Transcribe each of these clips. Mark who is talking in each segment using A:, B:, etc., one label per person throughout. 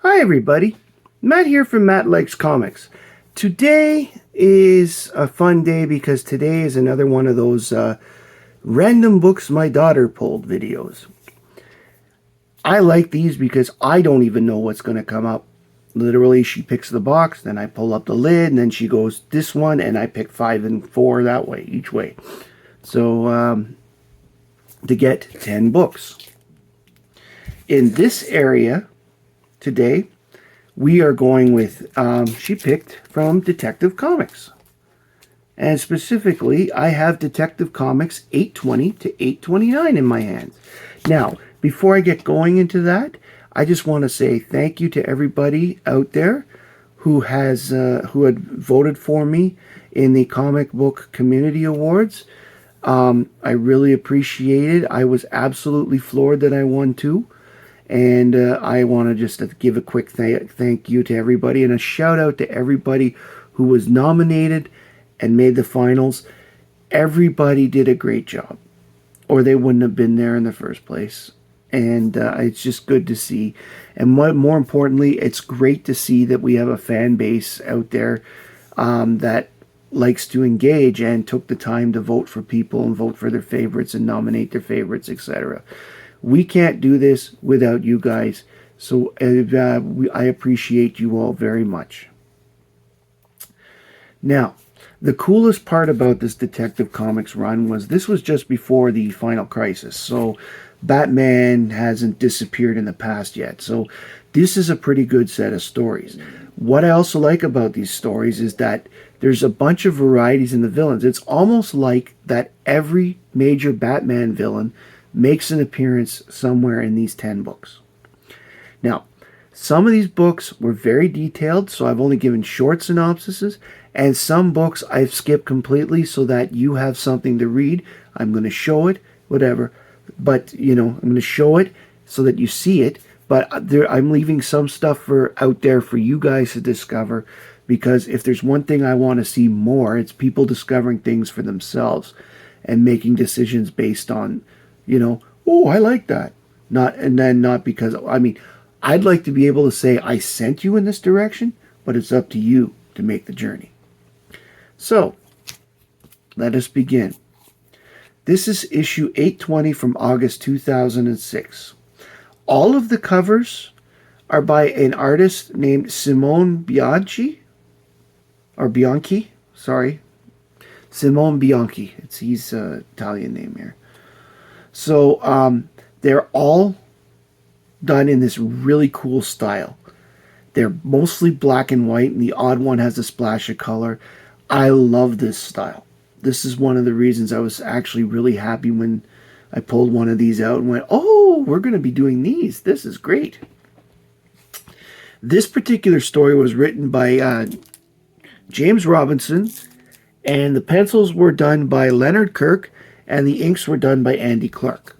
A: Hi everybody, Matt here from Matt Likes Comics. Today is a fun day because today is another one of those random books my daughter pulled videos. I like these because I don't even know what's going to come up. Literally, she picks the box, then I pull up the lid, and then she goes this one, and I pick 5 and 4 that way, each way. So, to get 10 books. In this area today, we are going with, she picked from Detective Comics. And specifically, I have Detective Comics 820 to 829 in my hands. Now, before I get going into that, I just want to say thank you to everybody out there who had voted for me in the Comic Book Community Awards. I really appreciate it. I was absolutely floored that I won too. And I want to just give a quick thank you to everybody and a shout out to everybody who was nominated and made the finals. Everybody did a great job, or they wouldn't have been there in the first place. And it's just good to see. And more importantly, it's great to see that we have a fan base out there that likes to engage and took the time to vote for people and vote for their favorites and nominate their favorites, etc. We can't do this without you guys. So I appreciate you all very much. Now, the coolest part about this Detective Comics run was this was just before the Final Crisis. So Batman hasn't disappeared in the past yet. So this is a pretty good set of stories. What I also like about these stories is that there's a bunch of varieties in the villains. It's almost like that every major Batman villain makes an appearance somewhere in these 10 books. Now, some of these books were very detailed, so I've only given short synopsises, and some books I've skipped completely so that you have something to read. I'm going to show it, whatever, but, I'm going to show it so that you see it, but I'm leaving some stuff out there for you guys to discover, because if there's one thing I want to see more, it's people discovering things for themselves and making decisions based on oh, I like that. Not because, I'd like to be able to say I sent you in this direction, but it's up to you to make the journey. So, let us begin. This is issue 820 from August 2006. All of the covers are by an artist named Simone Bianchi, or Bianchi, sorry. Simone Bianchi. He's an Italian name here. So they're all done in this really cool style. They're mostly black and white, and the odd one has a splash of color. I love this style. This is one of the reasons I was actually really happy when I pulled one of these out and went, oh, we're going to be doing these. This is great. This particular story was written by James Robinson, and the pencils were done by Leonard Kirk, and the inks were done by Andy Clark.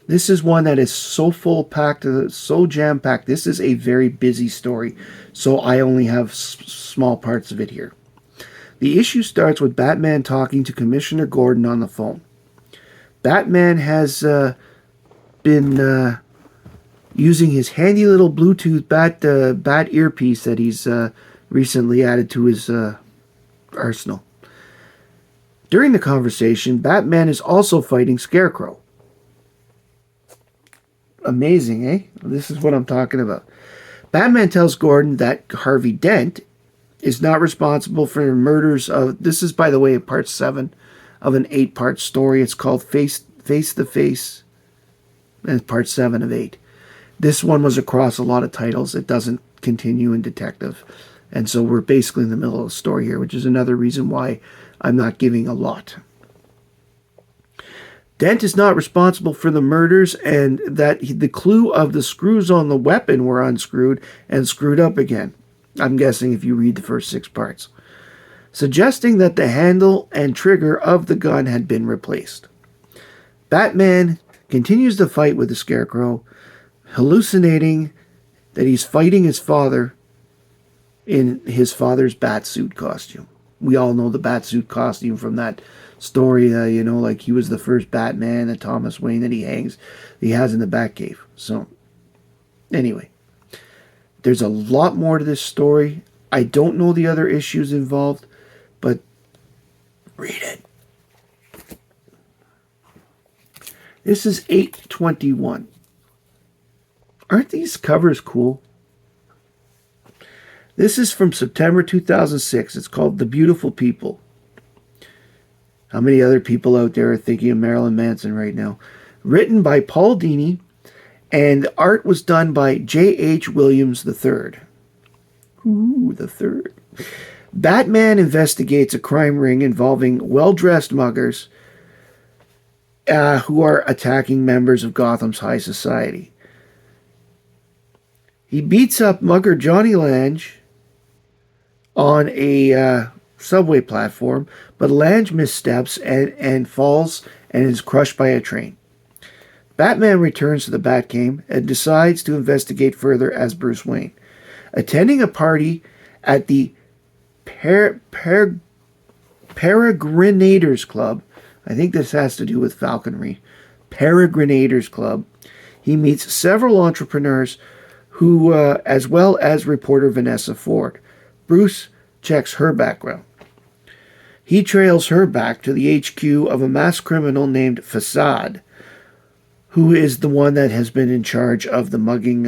A: This is one that is so full-packed, so jam-packed. This is a very busy story, so I only have small parts of it here. The issue starts with Batman talking to Commissioner Gordon on the phone. Batman has been using his handy little Bluetooth bat earpiece that he's recently added to his arsenal. During the conversation, Batman is also fighting Scarecrow. Amazing, eh? This is what I'm talking about. Batman tells Gordon that Harvey Dent is not responsible for the murders of... This is, by the way, part 7 of an 8-part story. It's called Face the Face, and it's part 7 of 8. This one was across a lot of titles. It doesn't continue in Detective. And so we're basically in the middle of the story here, which is another reason why I'm not giving a lot. Dent is not responsible for the murders, and that the clue of the screws on the weapon were unscrewed and screwed up again. I'm guessing if you read the first 6 parts. Suggesting that the handle and trigger of the gun had been replaced. Batman continues the fight with the Scarecrow, hallucinating that he's fighting his father in his father's Batsuit costume. We all know the Batsuit costume from that story, like he was the first Batman, that Thomas Wayne that he has in the Batcave. So Anyway, there's a lot more to this story. I don't know the other issues involved, but read it. This is 821. Aren't these covers cool? This is from September 2006. It's called The Beautiful People. How many other people out there are thinking of Marilyn Manson right now? Written by Paul Dini, and art was done by J.H. Williams III. Ooh, the third. Batman investigates a crime ring involving well-dressed muggers who are attacking members of Gotham's high society. He beats up mugger Johnny Lange on a subway platform, but Lange missteps and falls and is crushed by a train. Batman returns to the Batcave and decides to investigate further as Bruce Wayne. Attending a party at the Peregrinators Club, I think this has to do with falconry, Peregrinators Club, he meets several entrepreneurs who, as well as reporter Vanessa Ford. Bruce checks her background. He trails her back to the HQ of a masked criminal named Facade, who is the one that has been in charge of the mugging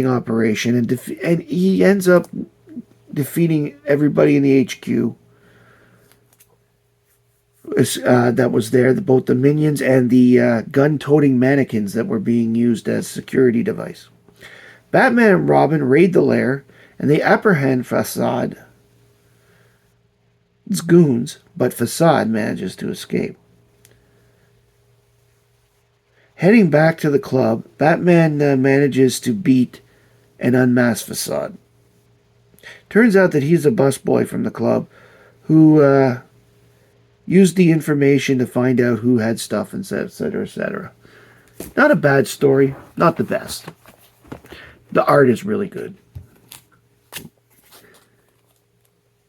A: operation, and he ends up defeating everybody in the HQ that was there, both the minions and the gun-toting mannequins that were being used as security device. Batman and Robin raid the lair, and they apprehend Facade. It's goons, but Facade manages to escape. Heading back to the club, Batman manages to beat and unmask Facade. Turns out that he's a busboy from the club who used the information to find out who had stuff, and etc., etc. Not a bad story, not the best. The art is really good.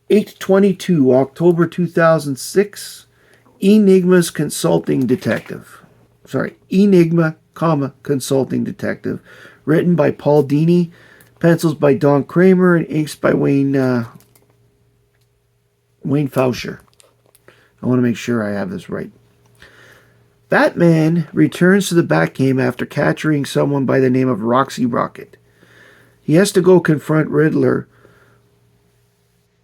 A: 8/22, October 2006, Enigma, Consulting Detective, Consulting Detective, written by Paul Dini, pencils by Don Kramer, and inks by Wayne Faucher. I want to make sure I have this right. Batman returns to the Batcave after capturing someone by the name of Roxy Rocket. He has to go confront Riddler,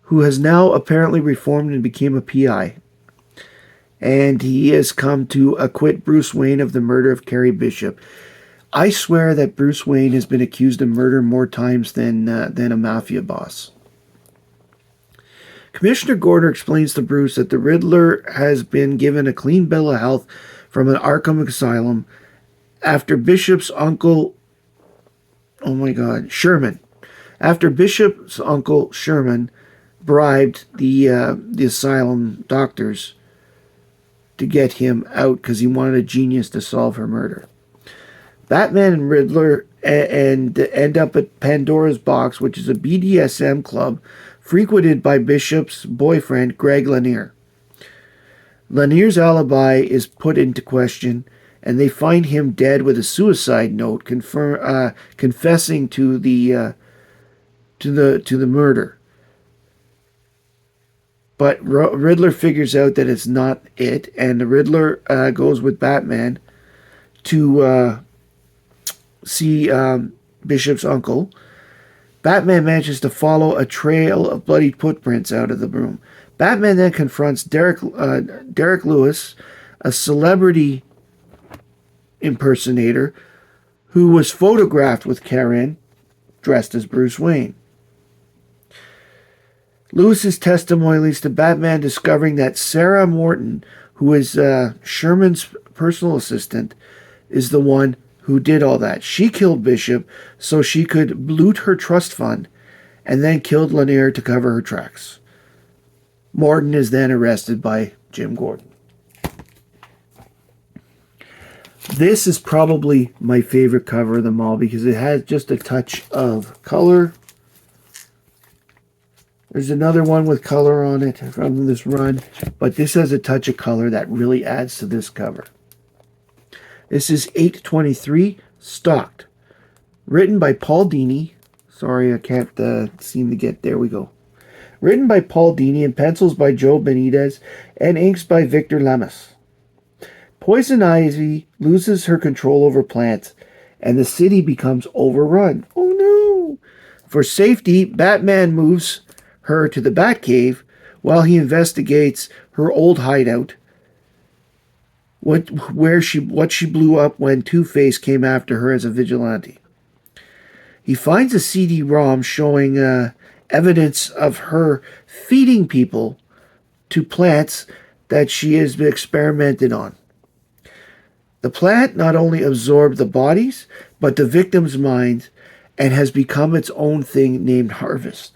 A: who has now apparently reformed and became a PI. And he has come to acquit Bruce Wayne of the murder of Carrie Bishop. I swear that Bruce Wayne has been accused of murder more times than a mafia boss. Commissioner Gordon explains to Bruce that the Riddler has been given a clean bill of health from an Arkham asylum after Bishop's uncle, Sherman. After Bishop's uncle Sherman bribed the asylum doctors to get him out because he wanted a genius to solve her murder. Batman and Riddler and end up at Pandora's Box, which is a BDSM club frequented by Bishop's boyfriend, Greg Lanier. Lanier's alibi is put into question, and they find him dead with a suicide note confessing to the murder. But Riddler figures out that it's not it, and the Riddler goes with Batman to see Bishop's uncle. Batman manages to follow a trail of bloody footprints out of the room. Batman then confronts Derek Lewis, a celebrity impersonator who was photographed with Karen dressed as Bruce Wayne. Lewis's testimony leads to Batman discovering that Sarah Morton, who is Sherman's personal assistant, is the one who did all that. She killed Bishop so she could loot her trust fund, and then killed Lanier to cover her tracks. Morton is then arrested by Jim Gordon. This is probably my favorite cover of them all because it has just a touch of color. There's another one with color on it from this run, but this has a touch of color that really adds to this cover. This is 8/23, stocked Written by Paul Dini. Sorry, I can't seem to get... There we go. Written by Paul Dini and pencils by Joe Benitez and inks by Victor Lemus. Poison Ivy loses her control over plants and the city becomes overrun. Oh no! For safety, Batman moves her to the Batcave while he investigates her old hideout, what she blew up when Two-Face came after her as a vigilante. He finds a CD-ROM showing evidence of her feeding people to plants that she has been experimented on. The plant not only absorbed the bodies, but the victims' minds, and has become its own thing named Harvest.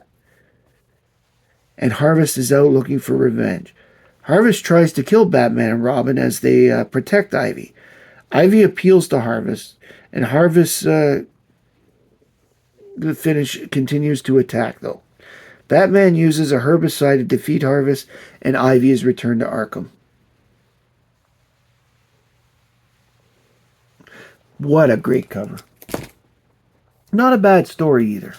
A: And Harvest is out looking for revenge. Harvest tries to kill Batman and Robin as they protect Ivy. Ivy appeals to Harvest, and Harvest continues to attack, though. Batman uses a herbicide to defeat Harvest, and Ivy is returned to Arkham. What a great cover. Not a bad story either.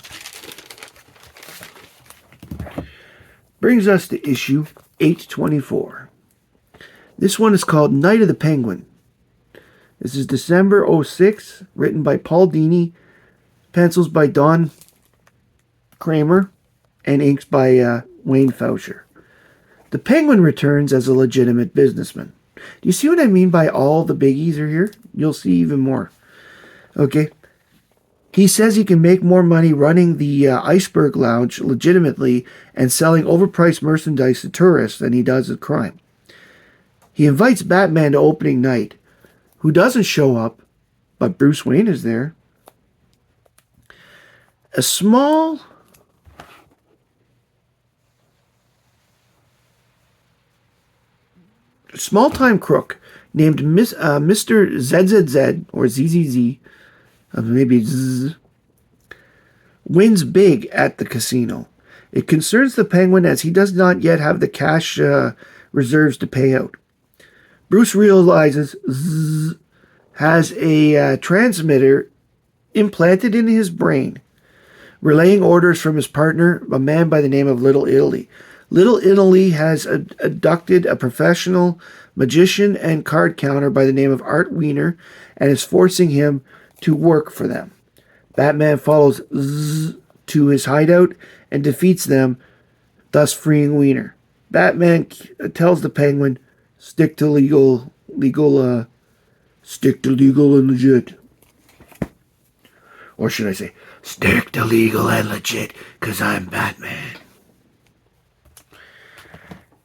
A: Brings us to issue 824. This one is called Night of the Penguin. This is December 06, written by Paul Dini, pencils by Don Kramer, and inks by Wayne Faucher. The Penguin returns as a legitimate businessman. Do you see what I mean by all the biggies are here? You'll see even more. Okay. He says he can make more money running the Iceberg Lounge legitimately and selling overpriced merchandise to tourists than he does at crime. He invites Batman to opening night, who doesn't show up, but Bruce Wayne is there. A small-time crook named Mr. ZZZ, or ZZZ, maybe Zzz, wins big at the casino. It concerns the Penguin as he does not yet have the cash reserves to pay out. Bruce realizes Zzz has a transmitter implanted in his brain, relaying orders from his partner, a man by the name of Little Italy. Little Italy has abducted a professional magician and card counter by the name of Art Wiener and is forcing him to work for them. Batman follows Zzz to his hideout and defeats them, thus freeing Wiener. Batman tells the Penguin, stick to legal and legit. Or should I say, stick to legal and legit, because I'm Batman.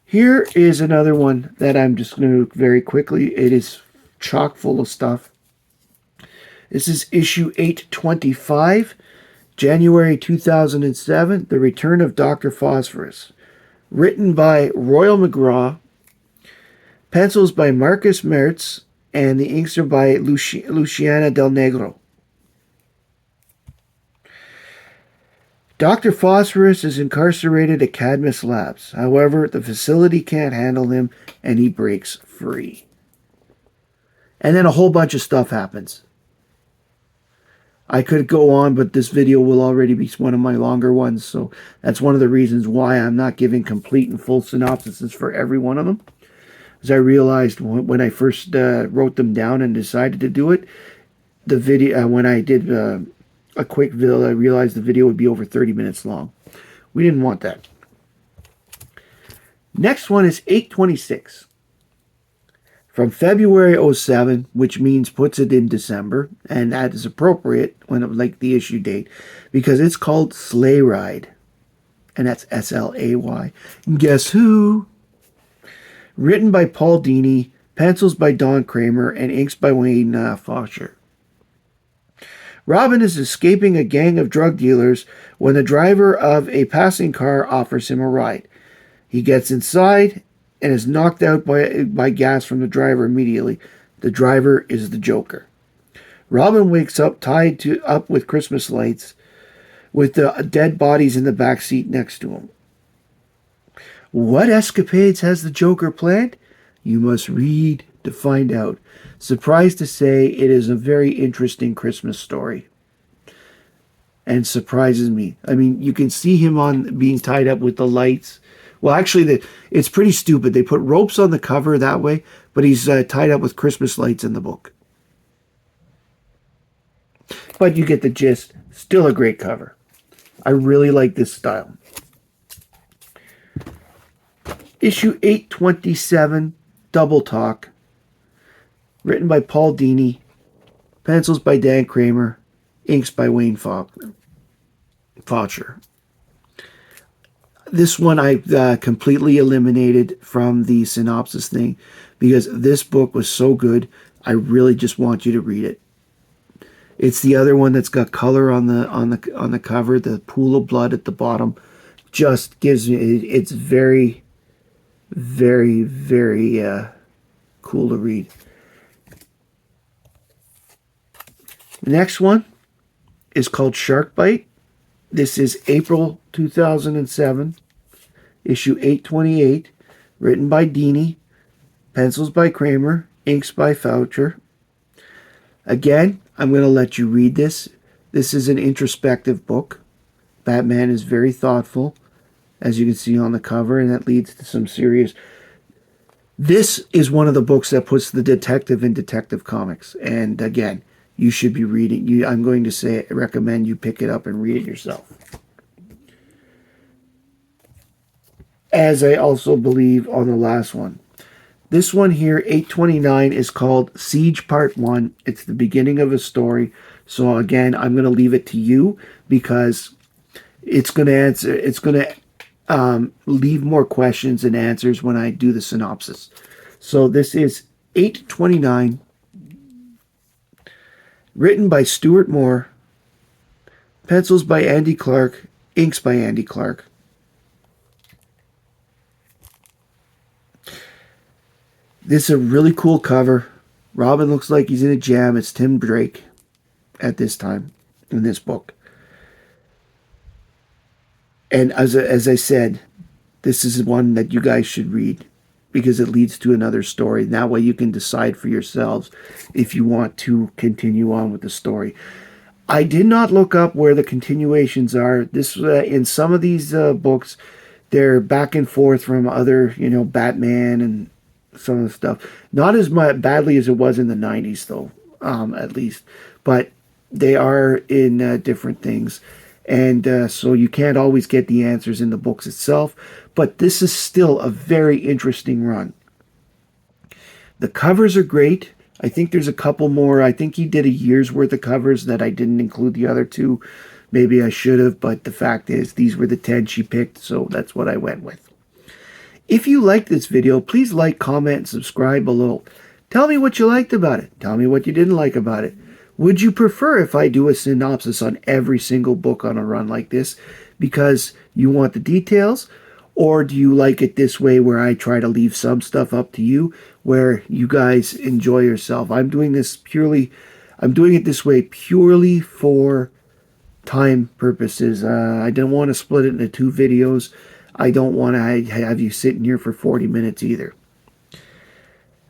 A: Here is another one that I'm just going to very quickly. It is chock full of stuff. This is issue 825, January 2007, The Return of Dr. Phosphorus. Written by Royal McGraw, pencils by Marcus Mertz, and the inks are by Luciana Del Negro. Dr. Phosphorus is incarcerated at Cadmus Labs. However, the facility can't handle him, and he breaks free. And then a whole bunch of stuff happens. I could go on, but this video will already be one of my longer ones, so that's one of the reasons why I'm not giving complete and full synopsises for every one of them. As I realized when I first wrote them down and decided to do it, the video, when I did a quick video, I realized the video would be over 30 minutes long. We didn't want that. Next one is 826. From February 07, which means puts it in December, and that is appropriate when it like the issue date, because it's called Sleigh Ride. And that's S-L-A-Y. Guess who? Written by Paul Dini, pencils by Don Kramer, and inks by Wayne Faucher. Robin is escaping a gang of drug dealers when the driver of a passing car offers him a ride. He gets inside and is knocked out by gas from the driver immediately. The driver is the Joker. Robin wakes up tied up with Christmas lights with the dead bodies in the back seat next to him. What escapades has the Joker planned? You must read to find out. Surprised to say, it is a very interesting Christmas story. and surprises me. I mean, you can see him on being tied up with the lights. Well, actually, it's pretty stupid. They put ropes on the cover that way, but he's tied up with Christmas lights in the book. But you get the gist. Still a great cover. I really like this style. Issue 827, Double Talk. Written by Paul Dini. Pencils by Dan Kramer. Inks by Wayne Faucher. This one I completely eliminated from the synopsis thing because this book was so good. I really just want you to read it. It's the other one that's got color on the cover. The pool of blood at the bottom just gives me. It's very, very, very cool to read. The next one is called Shark Bite. This is April 2007, issue 828, written by Dini, pencils by Kramer, inks by Faucher. Again, I'm going to let you read this. This is an introspective book. Batman is very thoughtful, as you can see on the cover, and that leads to some serious... This is one of the books that puts the detective in Detective Comics. And again, you should be reading. I'm going to recommend you pick it up and read it yourself. As I also believe on the last one. This one here, 829, is called Siege Part 1. It's the beginning of a story. So again, I'm going to leave it to you because it's going to answer. It's going to leave more questions and answers when I do the synopsis. So this is 829. Written by Stuart Moore. Pencils by Andy Clark. Inks by Andy Clark. This is a really cool cover. Robin looks like he's in a jam. It's Tim Drake at this time in this book. And as I said, this is one that you guys should read because it leads to another story. And that way you can decide for yourselves if you want to continue on with the story. I did not look up where the continuations are. This in some of these books, they're back and forth from other, Batman and some of the stuff. Not as badly as it was in the 90s, though, at least. But they are in different things. And so you can't always get the answers in the books itself. But this is still a very interesting run. The covers are great. I think there's a couple more. I think he did a year's worth of covers that I didn't include the other two. Maybe I should have, but the fact is these were the 10 she picked, so that's what I went with. If you liked this video, please like, comment, and subscribe below. Tell me what you liked about it. Tell me what you didn't like about it. Would you prefer if I do a synopsis on every single book on a run like this because you want the details? Or do you like it this way where I try to leave some stuff up to you where you guys enjoy yourself? I'm doing it this way purely for time purposes. I don't want to split it into 2 videos. I don't want to have you sitting here for 40 minutes either.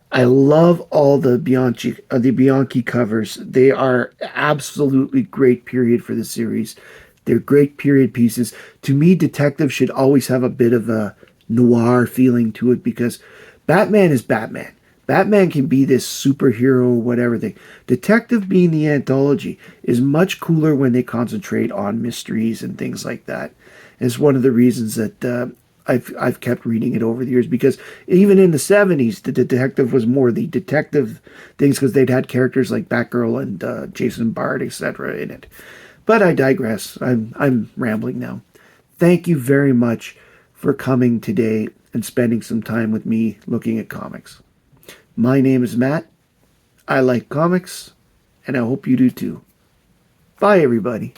A: I love all the Bianchi covers. They are absolutely great period for the series. They're great period pieces. To me, Detective should always have a bit of a noir feeling to it because Batman is Batman. Batman can be this superhero, whatever thing. Detective, being the anthology, is much cooler when they concentrate on mysteries and things like that. And it's one of the reasons that I've kept reading it over the years because even in the 70s, the Detective was more the detective things because they'd had characters like Batgirl and Jason Bard, etc. in it. But I digress. I'm rambling now. Thank you very much for coming today and spending some time with me looking at comics. My name is Matt. I like comics, and I hope you do too. Bye, everybody.